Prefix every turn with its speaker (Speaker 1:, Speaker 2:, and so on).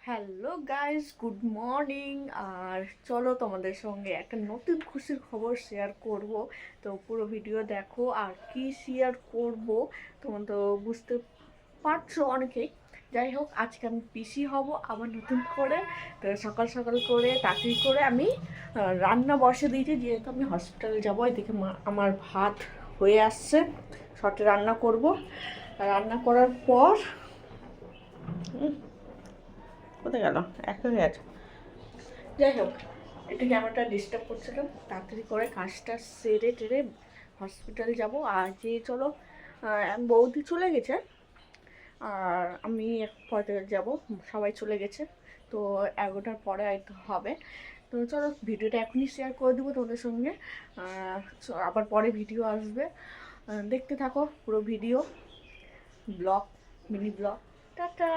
Speaker 1: Hello guys, good morning. আর চলো তোমাদের সঙ্গে একটা নতুন খুশির খবর শেয়ার করব। তো পুরো ভিডিও দেখো। আর কি শেয়ার করব তোমরা তো বুঝতে পারছো অনেকেই। যাই হোক, আজকে আমি পিসি হব আবার নতুন করে। তো সকাল সকাল করে তাড়াতাড়ি করে আমি রান্না বসে দিয়েছি, যেহেতু আমি হসপিটালে যাবো। এদিকে আমার ভাত হয়ে আসছে, শর্টে রান্না করব। রান্না করার পর কোথায় গেল, এক হয়ে গেছে। যাই হোক, একটু ক্যামেরাটা ডিস্টার্ব করছিল। তাড়াতাড়ি করে কাজটা সেরে টেরে হসপিটাল যাব। আর যে চলো, বৌদি চলে গেছে আর আমি পরে যাব, সবাই চলে গেছে। তো 11টার পরে হয়তো হবে। তো চলো, ভিডিওটা এখনই শেয়ার করে দেবো তোমাদের সঙ্গে। আবার পরে ভিডিও আসবে, দেখতে থাকো পুরো video, blog, mini blog. Tata.